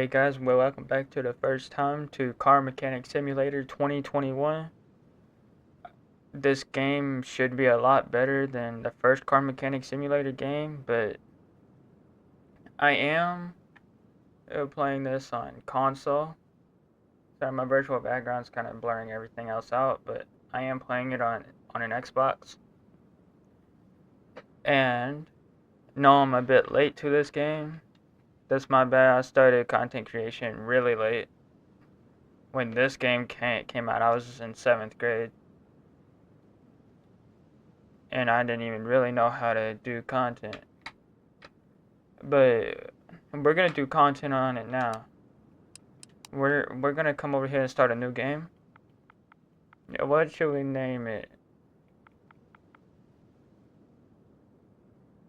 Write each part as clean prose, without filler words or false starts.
Alright guys, well, welcome back to the first time to Car Mechanic Simulator 2021. This game should be a lot better than the first Car Mechanic Simulator game, but I am playing this on console. So my virtual background's kind of blurring everything else out, but I am playing it on an Xbox. And no, I'm a bit late to this game. That's my bad. I started content creation really late. When this game came out, I was in 7th grade. And I didn't even really know how to do content. But we're gonna do content on it now. We're gonna come over here and start a new game. What should we name it?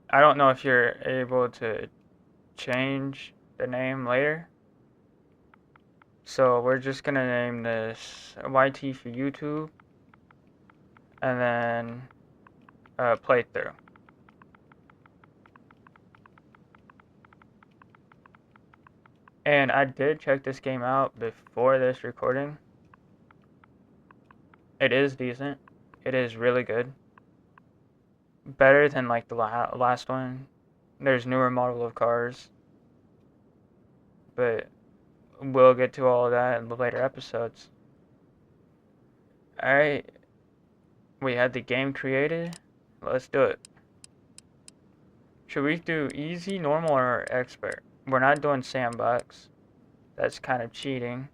I don't know if you're able to change the name later. So we're just gonna name this YT for YouTube. And then playthrough. And I did check this game out before this recording. It is decent. It is really good. Better than like the last one. There's newer model of cars. But we'll get to all of that in the later episodes. Alright. We had the game created. Let's do it. Should we do easy, normal, or expert? We're not doing sandbox. That's kind of cheating.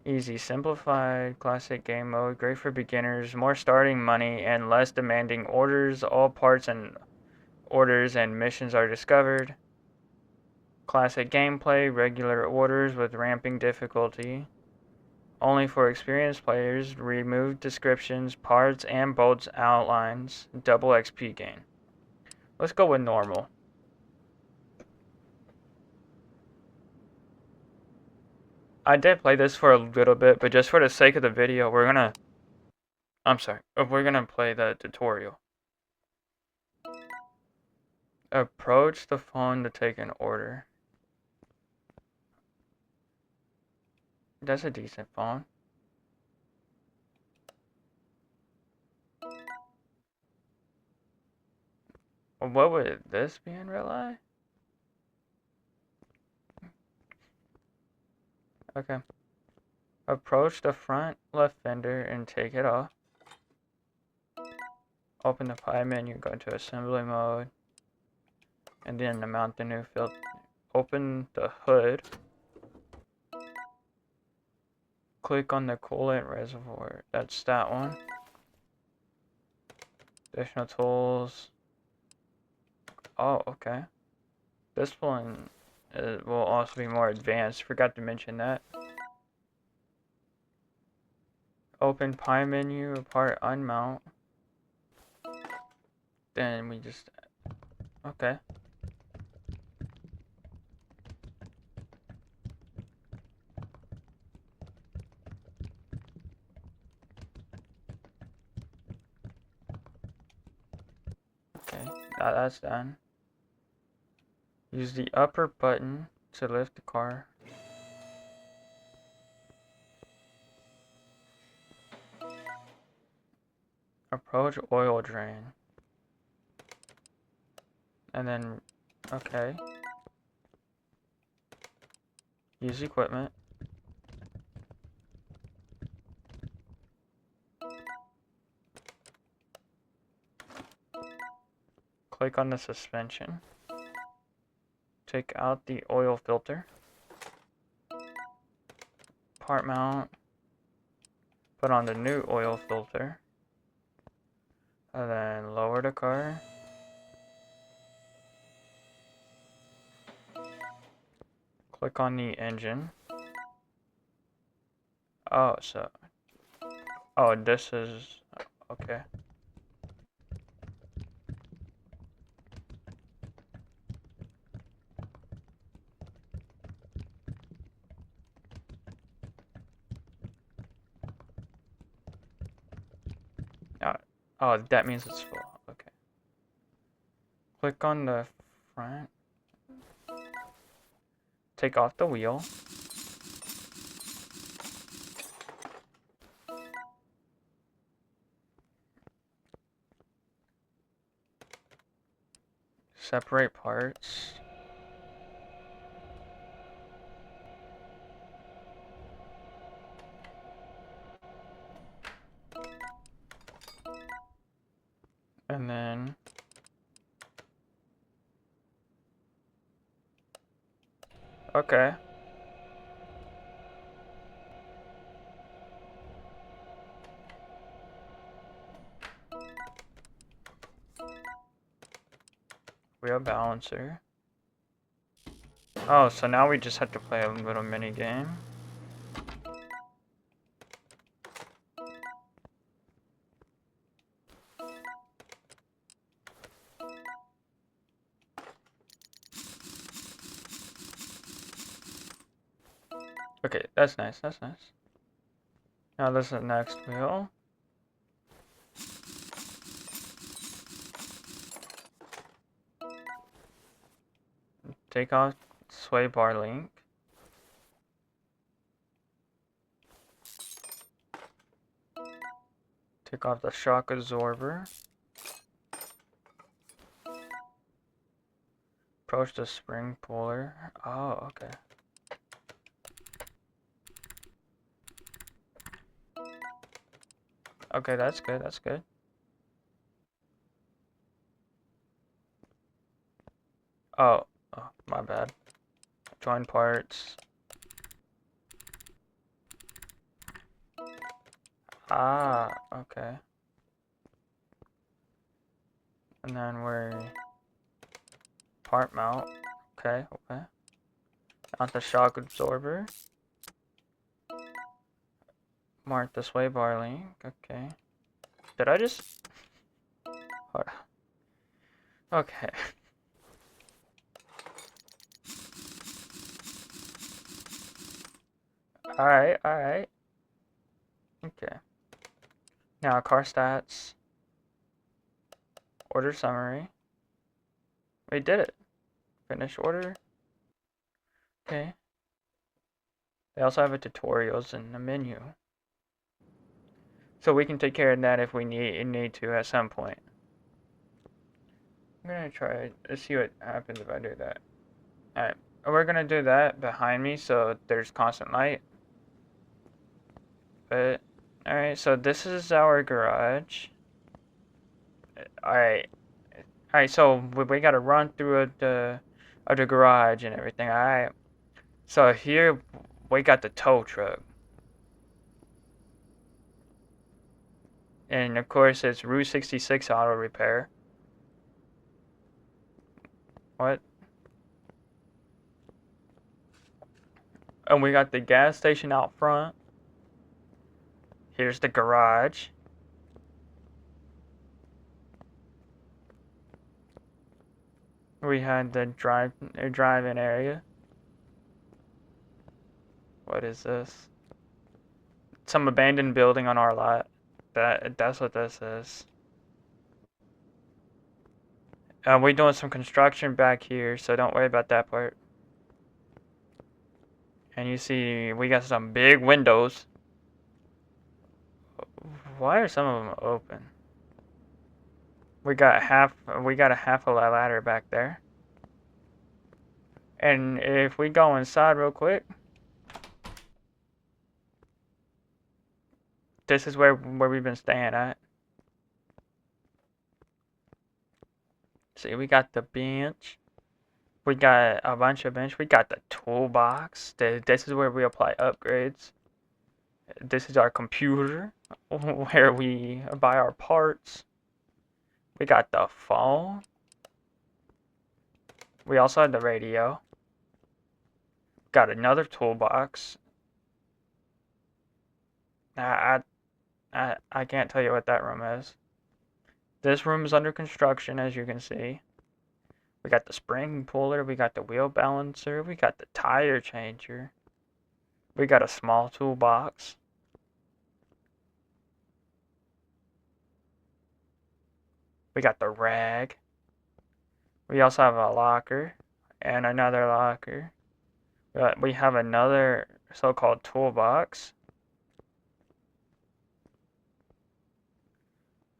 Easy, simplified, classic game mode, great for beginners, more starting money, and less demanding orders. All parts and orders and missions are discovered. Classic gameplay, regular orders with ramping difficulty. Only for experienced players. Remove descriptions, parts, and bolts outlines. Double XP gain. Let's go with normal. I did play this for a little bit, but just for the sake of the video, we're gonna play the tutorial. Approach the phone to take an order. That's a decent phone. What would this be in real life? Okay. Approach the front left fender and take it off. Open the pie menu, go into assembly mode, and then mount the new filter. Open the hood. Click on the coolant reservoir. That's that one. Additional tools. Oh, okay. This one will also be more advanced. Forgot to mention that. Open pie menu, part unmount. Then we just, okay. Okay, that's done. Use the upper button to lift the car. Approach oil drain. And then, okay. Use equipment. Click on the suspension. Take out the oil filter. Part mount. Put on the new oil filter. And then lower the car. Click on the engine. Oh, so... Oh, this is... Okay. Oh, that means it's full. Okay. Click on the front. take off the wheel. Separate parts. And then okay. Wheel balancer. Oh, so now we just have to play a little mini game. Okay, that's nice, that's nice. Now this is the next wheel. Take off sway bar link. Take off the shock absorber. Approach the spring puller. Oh, okay. Okay, that's good, that's good. Oh, my bad. Join parts. Ah, okay. And then we're part mount. Okay, okay. Not the shock absorber. Mark the sway bar link. Okay. Did I just? Hold on. Okay. Alright, alright. Okay. Now car stats. Order summary. We did it. Finish order. Okay. They also have a tutorials in the menu. So we can take care of that if we need to at some point. I'm gonna try to see what happens if I do that. Alright. We're gonna do that behind me so there's constant light. But alright, so this is our garage. Alright. Alright, so we gotta run through the garage and everything. Alright. So here we got the tow truck. And of course it's Route 66 Auto Repair. What? And we got the gas station out front. Here's the garage. We had the drive-in area. What is this? Some abandoned building on our lot. That's what this is. We're doing some construction back here, so don't worry about that part. And you see, we got some big windows. Why are some of them open? We got a half a ladder back there. And if we go inside real quick, this is where we've been staying at. See, we got the bench. We got a bunch of bench. We got the toolbox. This is where we apply upgrades. This is our computer, where we buy our parts. We got the phone. We also had the radio. Got another toolbox. I can't tell you what that room is. This room is under construction, as you can see. We got the spring puller. We got the wheel balancer. We got the tire changer. We got a small toolbox. We got the rag. We also have a locker and another locker. But we have another so-called toolbox.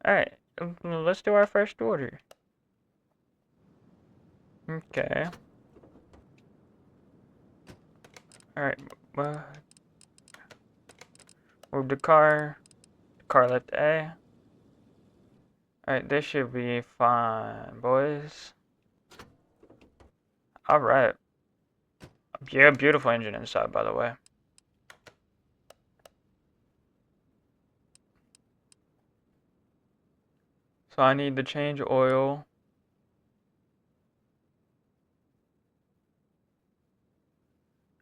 Alright, let's do our first order. Okay. Alright, move the car. Car left A. Alright, this should be fine, boys. Alright. Yeah, beautiful engine inside, by the way. So I need to change oil.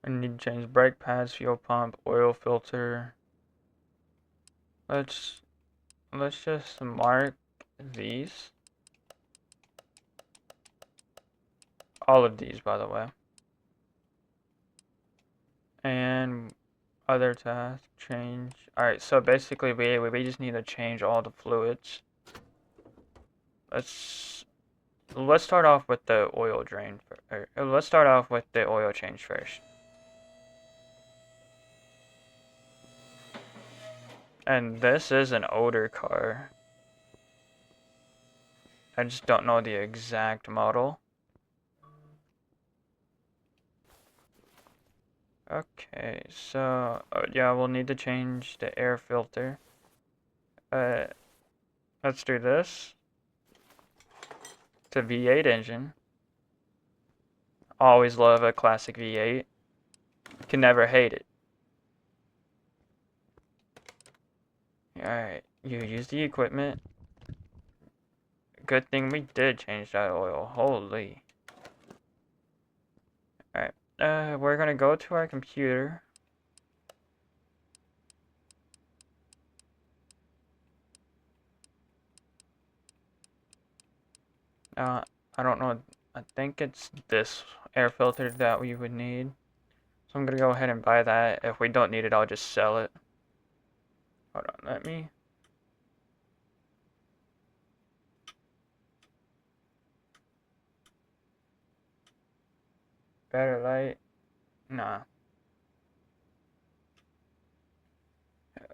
I need to change brake pads, fuel pump, oil filter. Let's just mark these. All of these, by the way. And other tasks, change. Alright, so basically we just need to change all the fluids. Let's start off with the oil drain. Let's start off with the oil change first. And this is an older car. I just don't know the exact model. Okay, so yeah, we'll need to change the air filter. Let's do this. It's a V8 engine. Always love a classic V8. Can never hate it. Alright, you use the equipment. Good thing we did change that oil. Holy. Alright, we're gonna go to our computer. I don't know. I think it's this air filter that we would need. So I'm gonna go ahead and buy that. If we don't need it, I'll just sell it. Hold on, let me. Better light. Nah.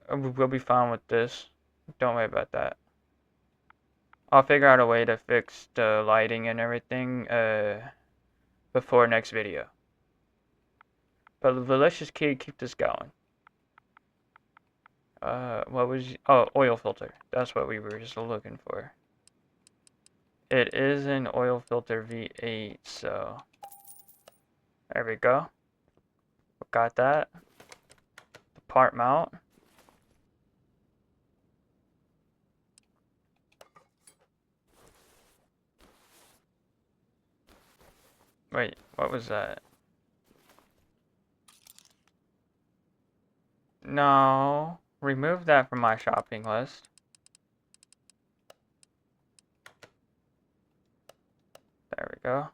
We'll be fine with this. Don't worry about that. I'll figure out a way to fix the lighting and everything before next video. But let's just keep this going. What was... Oh, oil filter. That's what we were just looking for. It is an oil filter V8, so... There we go. Got that. The part mount. Wait, what was that? No. Remove that from my shopping list. There we go.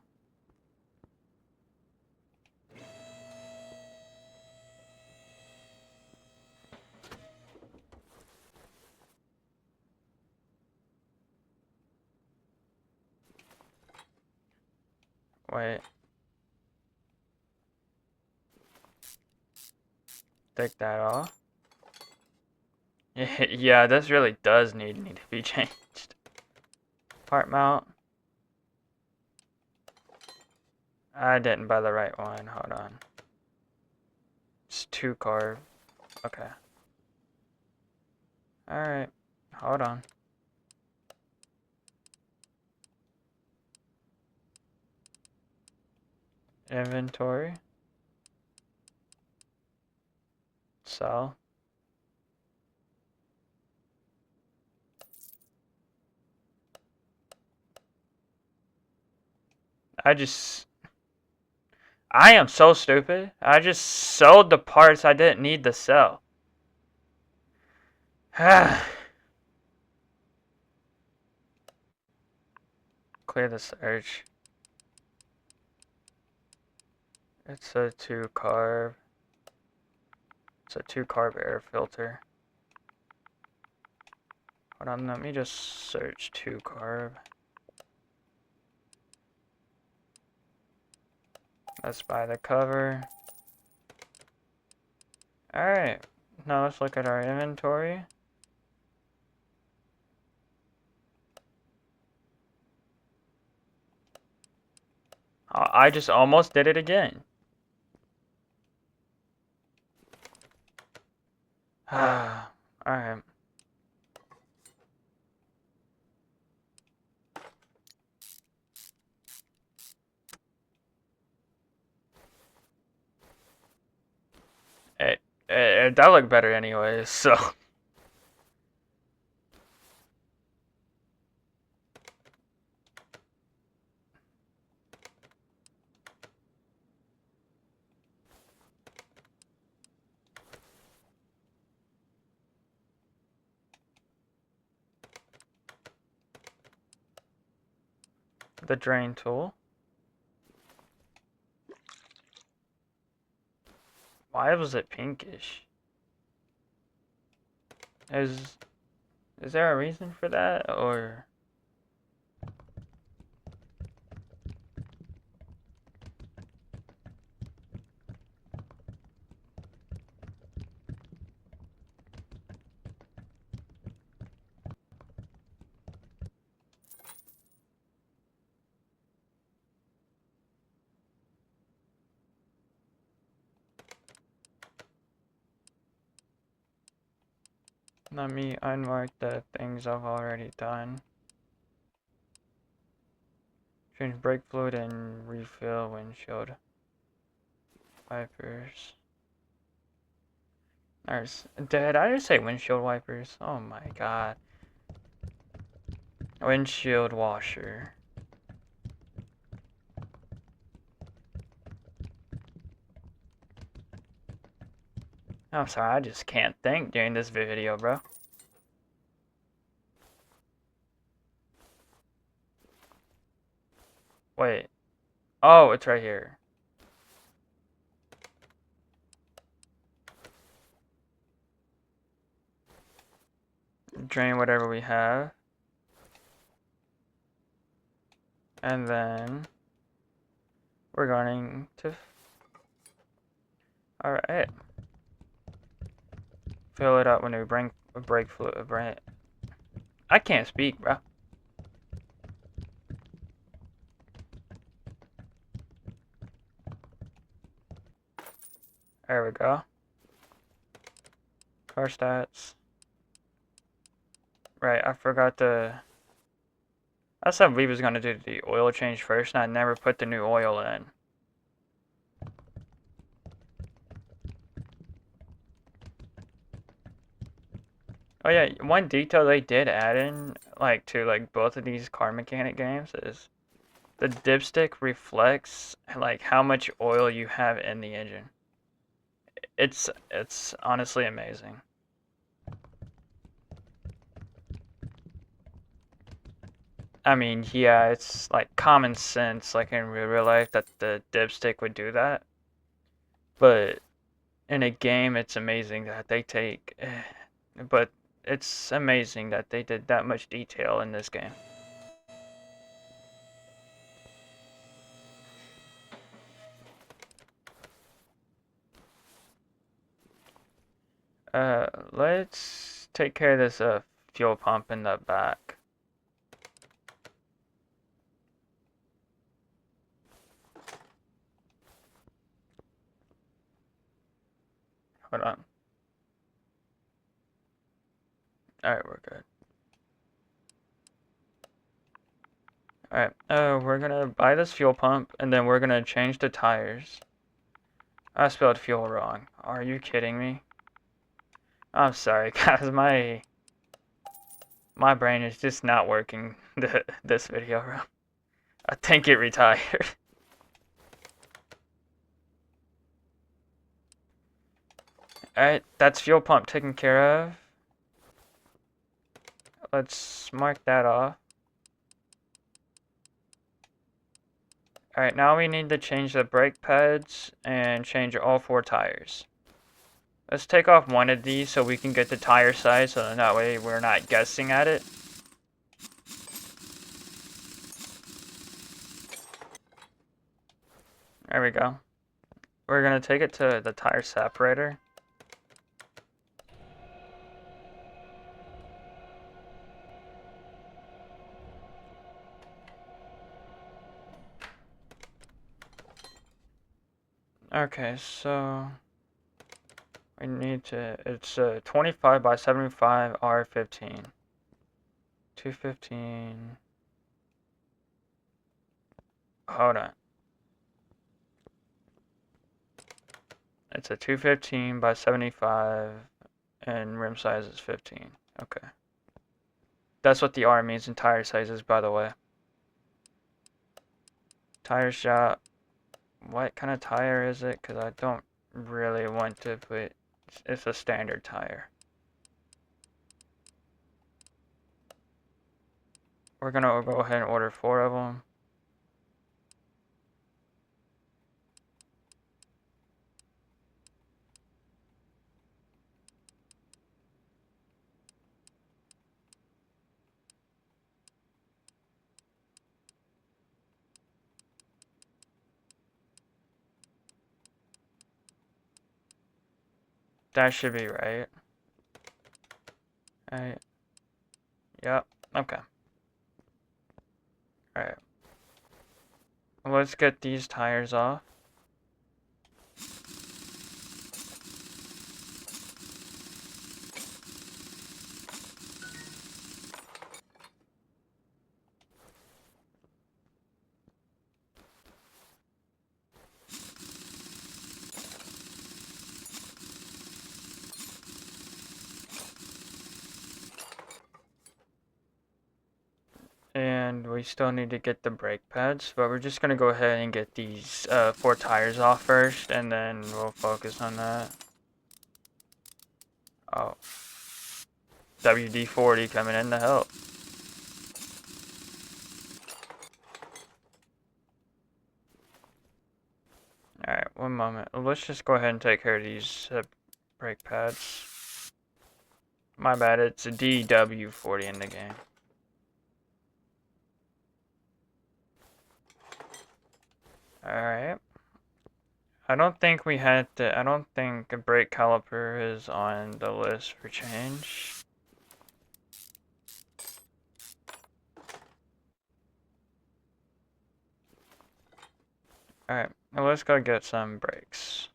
Wait. Take that off. Yeah, this really does need to be changed. Part mount. I didn't buy the right one. Hold on. It's 2 carb. Okay. Alright. Hold on. Inventory. Sell. I am so stupid. I just sold the parts I didn't need to sell. Clear the search. It's a 2 carb. It's a 2 carb air filter. Hold on, let me just search 2 carb. Let's buy the cover. Alright, now let's look at our inventory. I just almost did it again. Alright. That looked better anyways, so. The drain tool. Why was it pinkish? Is there a reason for that, or? Let me unmark the things I've already done. Change brake fluid and refill windshield wipers. Did I just say windshield wipers? Oh my god. Windshield washer. I'm sorry, I just can't think during this video, bro. Wait. Oh, it's right here. Drain whatever we have. And then we're going to... Alright. Fill it up when we bring brake fluid. I can't speak, bro. There we go. Car stats. Right, I forgot to... I said we was gonna do the oil change first, and I never put the new oil in. Oh yeah, one detail they did add in, like, to, like, both of these car mechanic games is the dipstick reflects, like, how much oil you have in the engine. It's honestly amazing. I mean, yeah, it's, like, common sense, like, in real life, that the dipstick would do that. But in a game, it's amazing that they take... But it's amazing that they did that much detail in this game. Let's take care of this fuel pump in the back. Hold on. Alright, we're good. Alright, we're gonna buy this fuel pump, and then we're gonna change the tires. I spelled fuel wrong. Are you kidding me? I'm sorry, guys, my brain is just not working this video, bro. I think it retired. Alright, that's fuel pump taken care of. Let's mark that off. Alright, now we need to change the brake pads and change all 4 tires. Let's take off one of these so we can get the tire size, so that way we're not guessing at it. There we go. We're going to take it to the tire separator. Okay, so we need to, it's a 25 by 75 R15. 215. Hold on. It's a 215 by 75 and rim size is 15. Okay. That's what the R means in tire sizes, by the way. Tire shop. What kind of tire is it? Because I don't really want to put... It's a standard tire. We're going to go ahead and order 4 of them. That should be right. Alright. Yep. Okay. Alright. Let's get these tires off. And we still need to get the brake pads, but we're just going to go ahead and get these 4 tires off first, and then we'll focus on that. Oh. WD-40 coming in to help. Alright, one moment. Let's just go ahead and take care of these brake pads. My bad, it's a DW40 in the game. Alright. I don't think we had to, I don't think a brake caliper is on the list for change. Alright, now let's go get some brakes.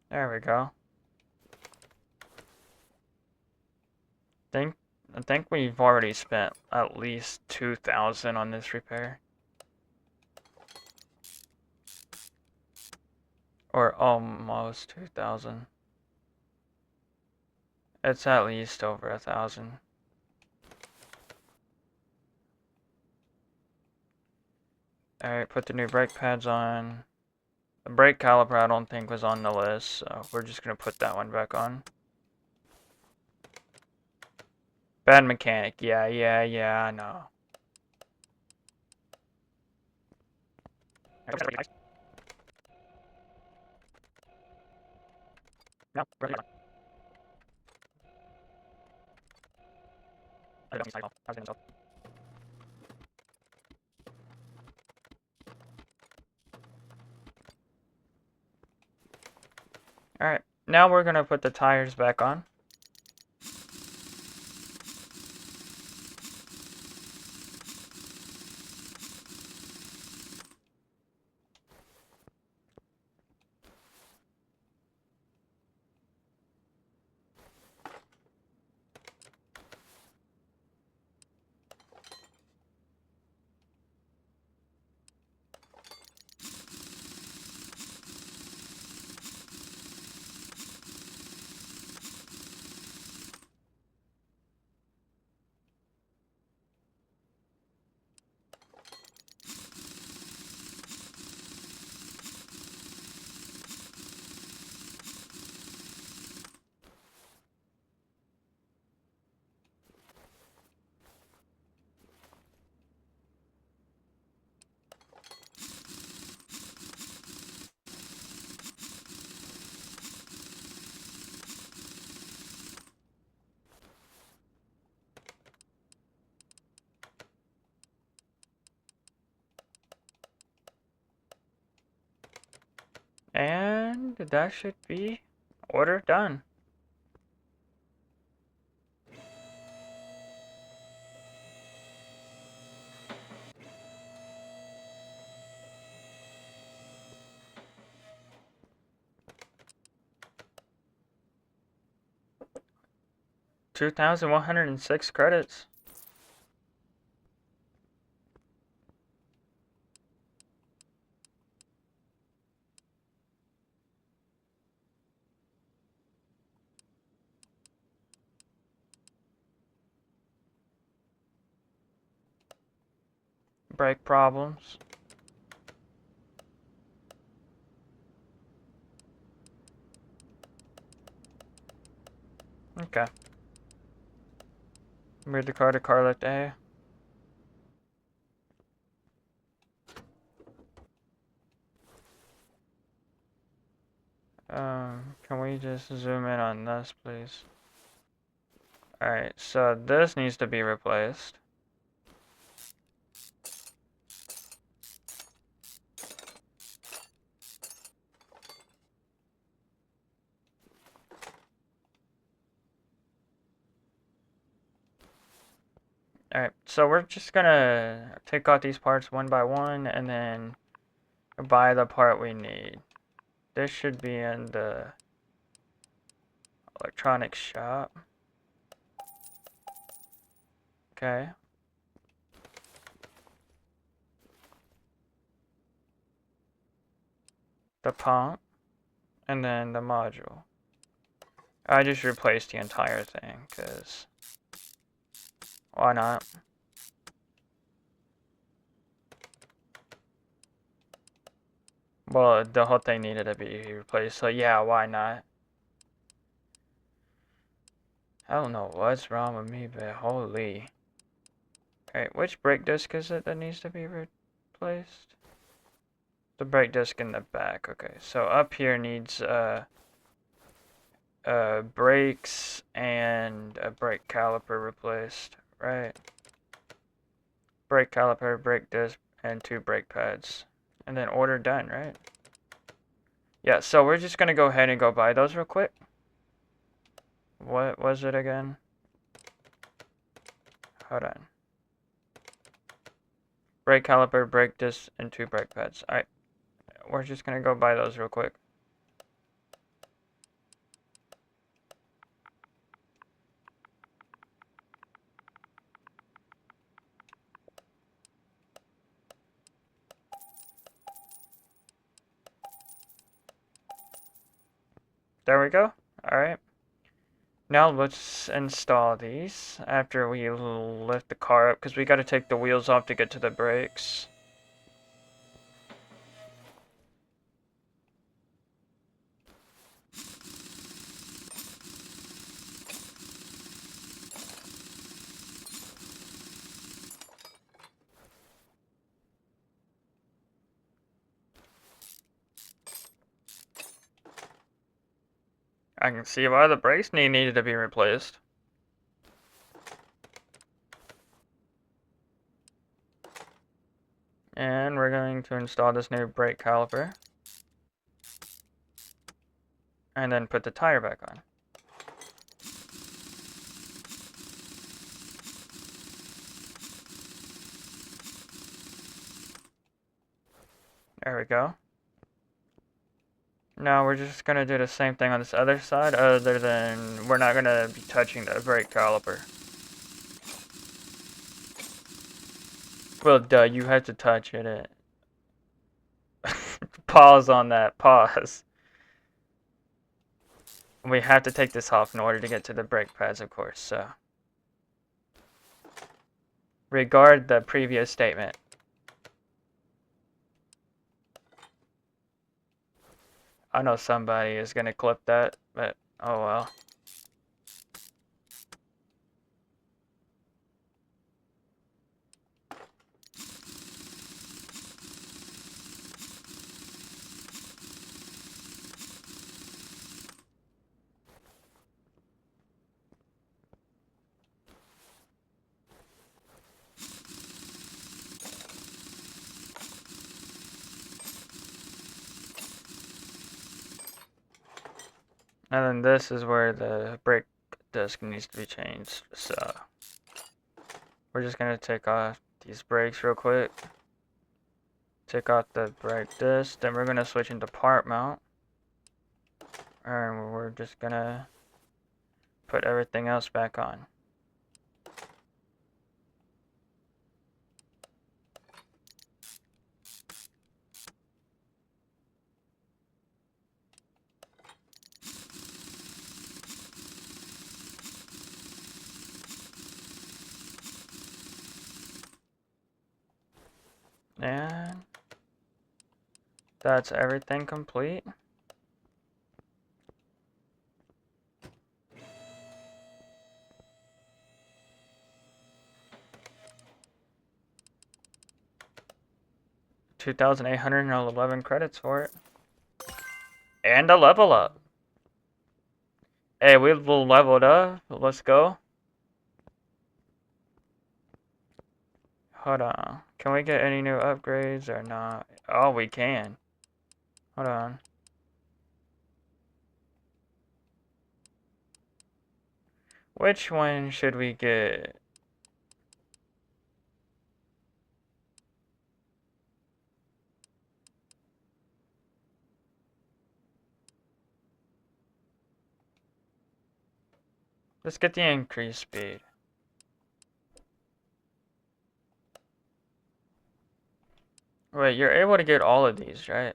There we go. I think we've already spent at least 2,000 on this repair. Or almost 2,000. It's at least over 1,000. Alright, put the new brake pads on. The brake caliper I don't think was on the list, so we're just gonna put that one back on. Bad mechanic, yeah, I know. No, really. Alright, now we're gonna put the tires back on. And that should be Order done. $2,106 credits. Brake problems. Okay. Move the car to car lift A. Can we just zoom in on this, please? Alright, so this needs to be replaced. Alright, so we're just gonna take out these parts one by one and then buy the part we need. This should be in the electronics shop. Okay. The pump, and then the module. I just replaced the entire thing, because why not? Well, the whole thing needed to be replaced, so yeah, why not? I don't know what's wrong with me, but holy. Alright, which brake disc is it that needs to be replaced? The brake disc in the back, okay. So up here needs brakes and a brake caliper replaced, right? Brake caliper, brake disc, and 2 brake pads. And then order done, right? Yeah, so we're just gonna go ahead and go buy those real quick. What was it again? Hold on. Brake caliper, brake disc, and 2 brake pads. Alright, we're just gonna go buy those real quick. There we go. Alright. Now let's install these after we lift the car up, because we got to take the wheels off to get to the brakes. I can see why the brakes needed to be replaced. And we're going to install this new brake caliper. And then put the tire back on. There we go. Now we're just going to do the same thing on this other side, other than we're not going to be touching the brake caliper. Well, duh, you had to touch it. Pause on that, pause. We have to take this off in order to get to the brake pads, of course, so. Regard the previous statement. I know somebody is going to clip that, but oh well. And then this is where the brake disc needs to be changed. So we're just gonna take off these brakes real quick. Take off the brake disc, then we're gonna switch into part mount. And we're just gonna put everything else back on. And that's everything complete. $2,811 credits for it. And a level up. Hey, we leveled up. Let's go. Hold on. Can we get any new upgrades or not? Oh, we can. Hold on. Which one should we get? Let's get the increased speed. Wait, you're able to get all of these, right?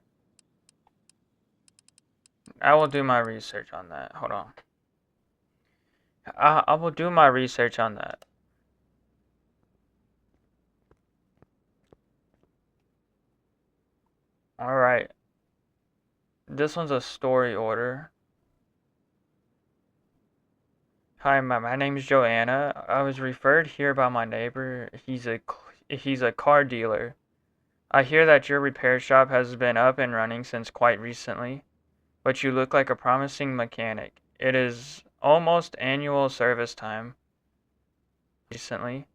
I will do my research on that. Hold on. I will do my research on that. Alright. This one's a story order. Hi, my name is Joanna. I was referred here by my neighbor. He's a car dealer. I hear that your repair shop has been up and running since quite recently, but you look like a promising mechanic. It is almost annual service time. Recently,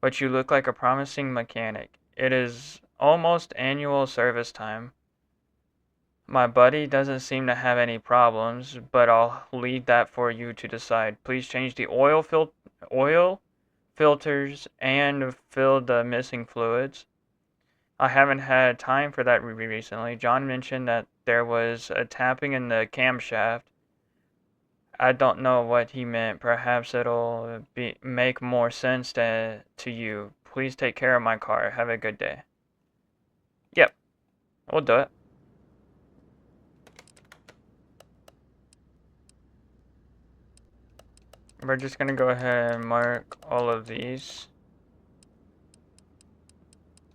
but you look like a promising mechanic. It is almost annual service time. My buddy doesn't seem to have any problems, but I'll leave that for you to decide. Please change the oil filters and fill the missing fluids. I haven't had time for that recently. John mentioned that there was a tapping in the camshaft. I don't know what he meant. Perhaps it'll make more sense to you. Please take care of my car. Have a good day. Yep, we'll do it. We're just gonna go ahead and mark all of these.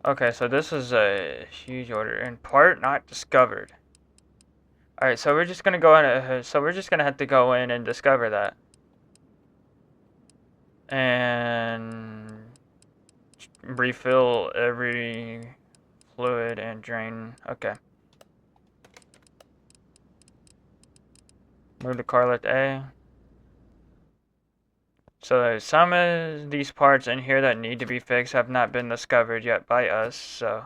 Okay, so this is a huge order. In part not discovered. Alright, so we're just gonna go in, so we're just gonna have to go in and discover that. And refill every fluid and drain. Okay. Move the car lift A. So some of these parts in here that need to be fixed have not been discovered yet by us, so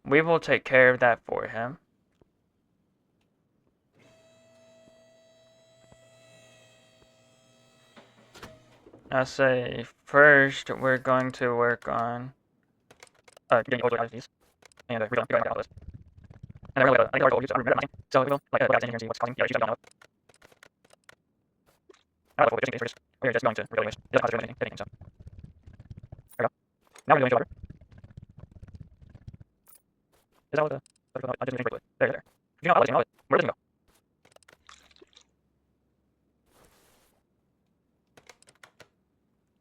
we will take care of that for him. I'll say first we're going to work on getting older out of these and rebuilding the list. And then we're going to, I think our goal is to remember mine. So we will like go out in here and see what's causing the issues that we don't know. I don't know what we're just going to rebuild anyways. It doesn't cost us anything, so. There we go. Now we're doing over. Is that what the I just need to there, there. If you know outlet, where does it go?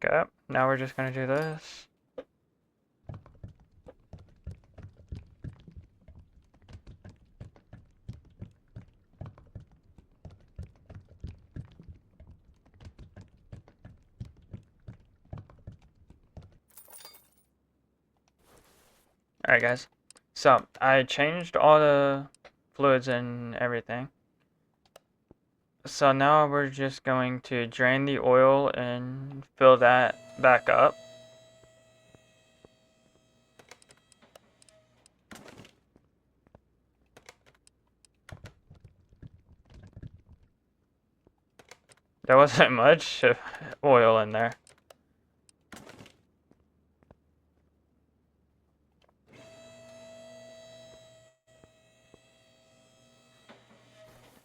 Okay, now we're just gonna do this. Alright guys, so I changed all the fluids and everything. So now we're just going to drain the oil and fill that back up. There wasn't much oil in there.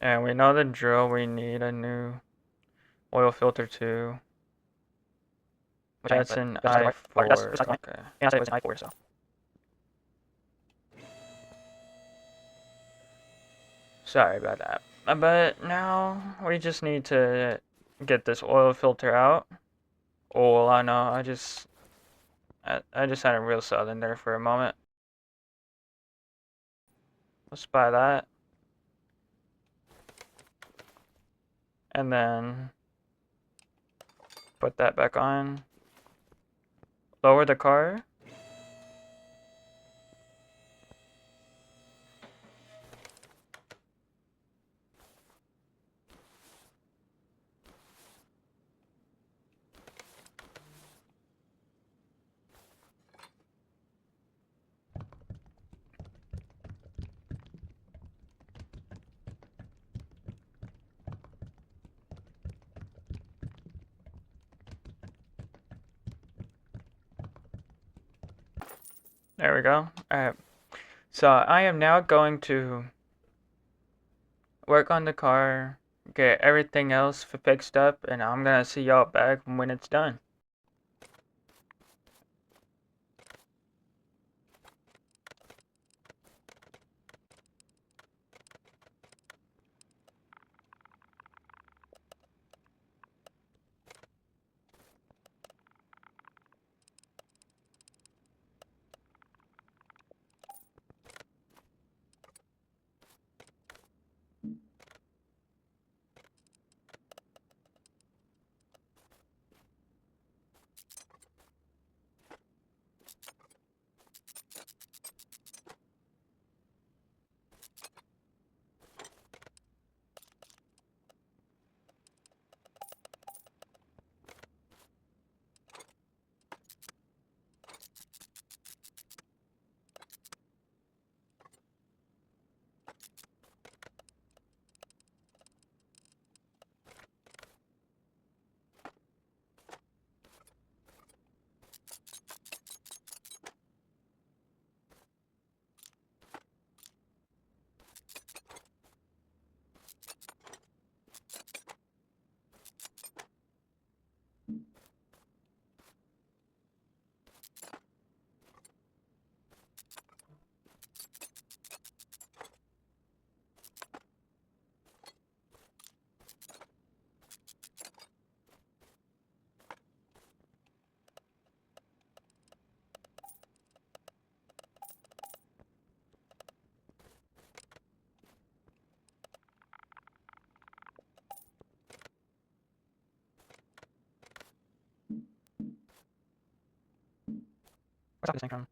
And we know the drill, we need a new oil filter too. That's an I4. Okay. Yeah, so it was an I4, so. Sorry about that. But now we just need to get this oil filter out. Oh, I know. I just had a real southern there for a moment. Let's buy that. And then put that back on. Lower the car. There we go. Alright. So I am now going to work on the car, get everything else fixed up, and I'm gonna see y'all back when it's done. What's up, this thing from?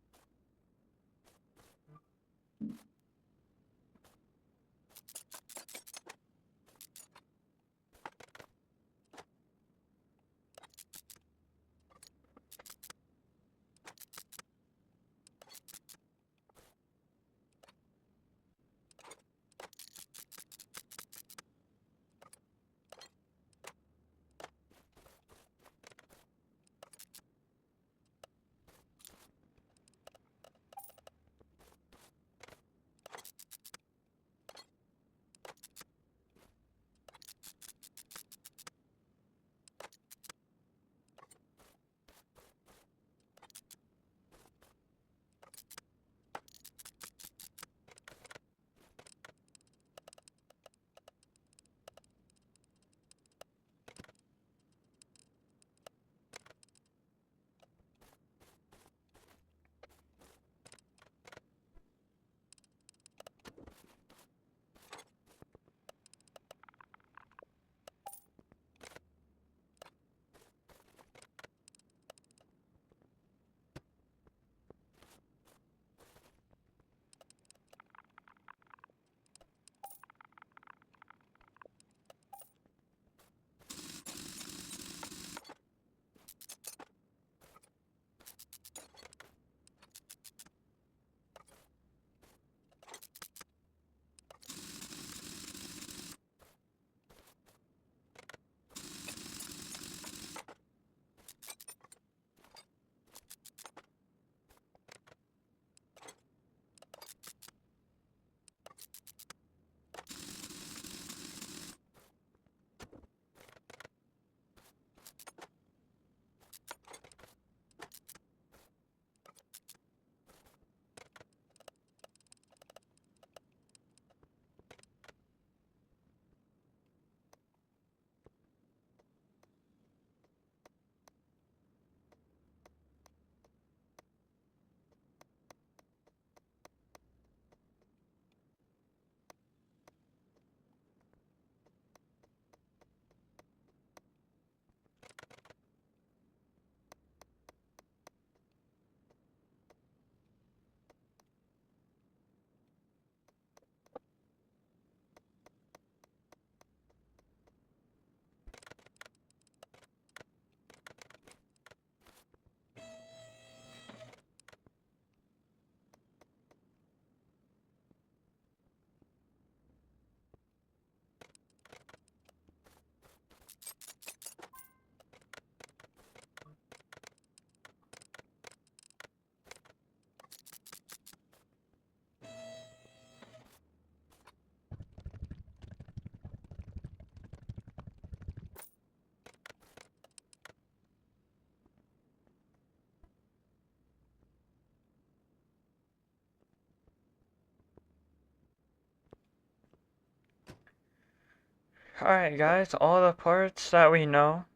Alright guys, all the parts that we know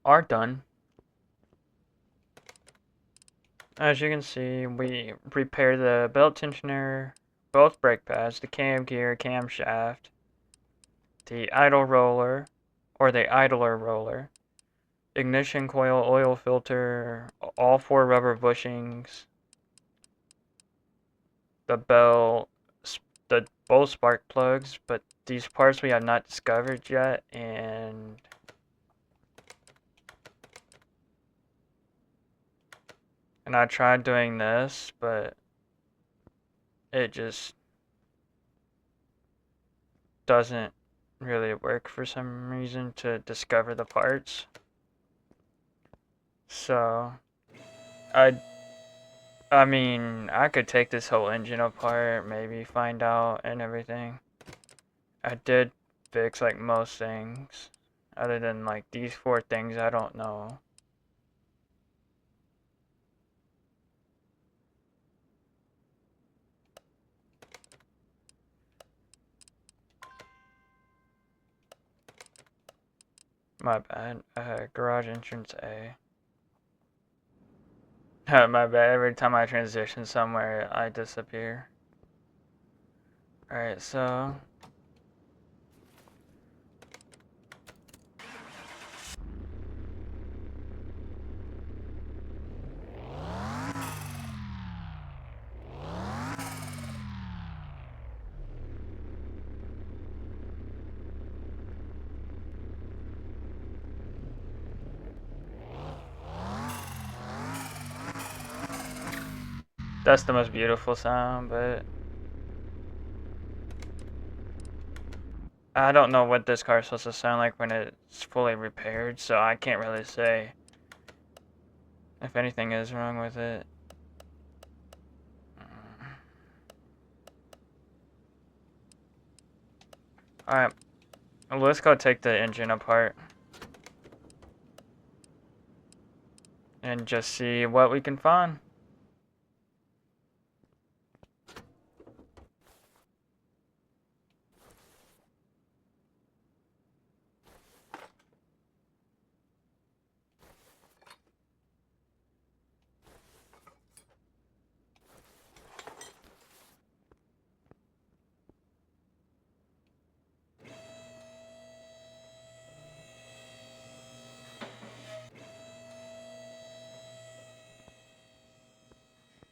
are done. As you can see, we repaired the belt tensioner, both brake pads, the cam gear, camshaft, the idle roller, or the idler roller, ignition coil, oil filter, all 4 rubber bushings, the belt, the both spark plugs, but these parts we have not discovered yet, and I tried doing this, but it just doesn't really work for some reason to discover the parts. So I mean, I could take this whole engine apart, maybe find out and everything. I did fix like most things, other than like these 4 things I don't know. My bad. Garage entrance A. My bad. Every time I transition somewhere, I disappear. Alright, so that's the most beautiful sound, but I don't know what this car is supposed to sound like when it's fully repaired, so I can't really say if anything is wrong with it. Alright, let's go take the engine apart and just see what we can find.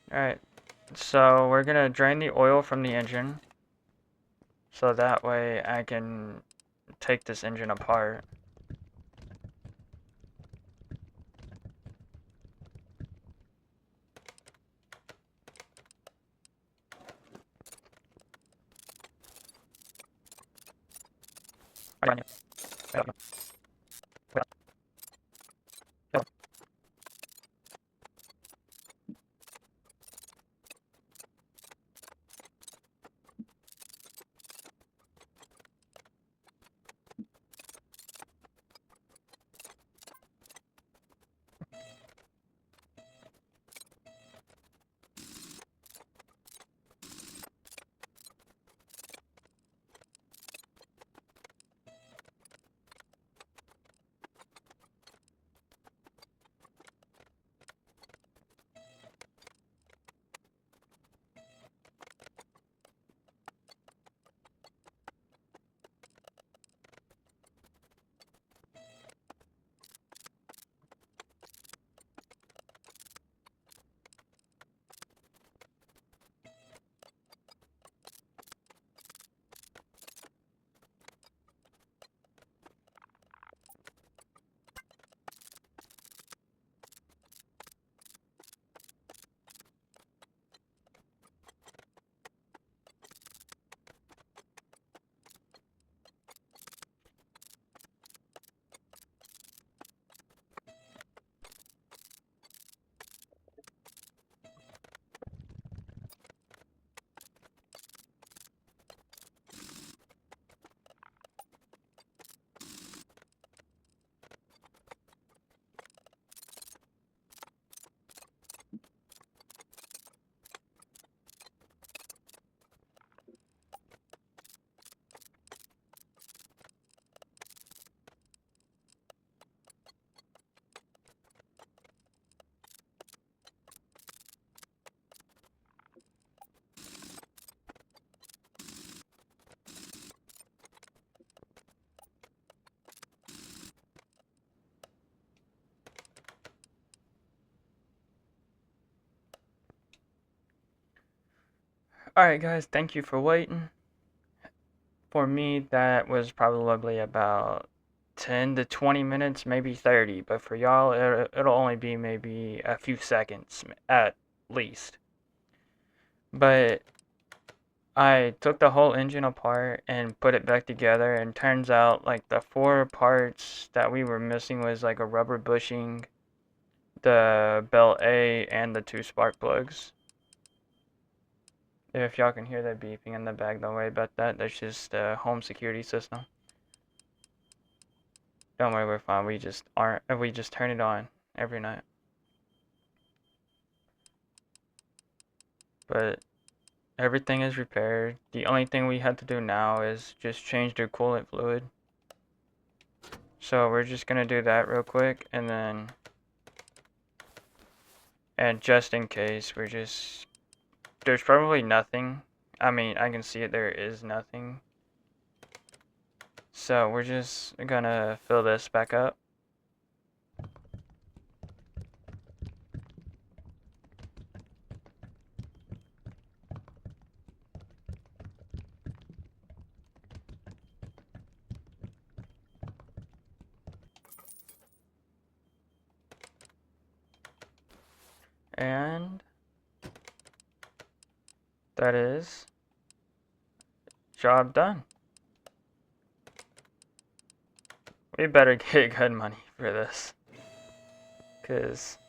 Alright, so we're gonna drain the oil from the engine, so that way I can take this engine apart. Alright guys, thank you for waiting. For me, that was probably about 10 to 20 minutes, maybe 30, but for y'all, it'll only be maybe a few seconds at least. But I took the whole engine apart and put it back together, and turns out like the four parts that we were missing was like a rubber bushing, the belt A, and the two spark plugs. If y'all can hear that beeping in the back, don't worry about that. That's just the home security system. Don't worry, we're fine. We just turn it on every night. But everything is repaired. The only thing we have to do now is just change the coolant fluid. So we're just gonna do that real quick, and then, and just in case, there's probably nothing. I mean, I can see it, there is nothing. So we're just gonna fill this back up. And that is job done. We better get good money for this, because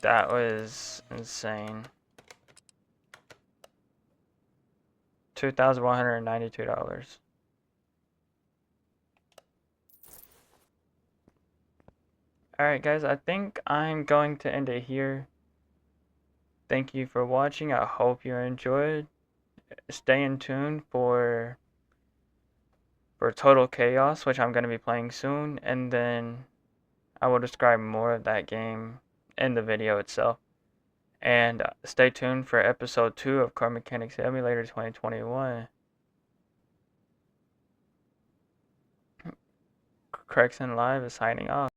that was insane. $2,192. Alright guys, I think I'm going to end it here. Thank you for watching. I hope you enjoyed. Stay in tune for Total Chaos, which I'm going to be playing soon, and then I will describe more of that game in the video itself. And stay tuned for episode 2 of Car Mechanics Emulator 2021. Crexon Live is signing off.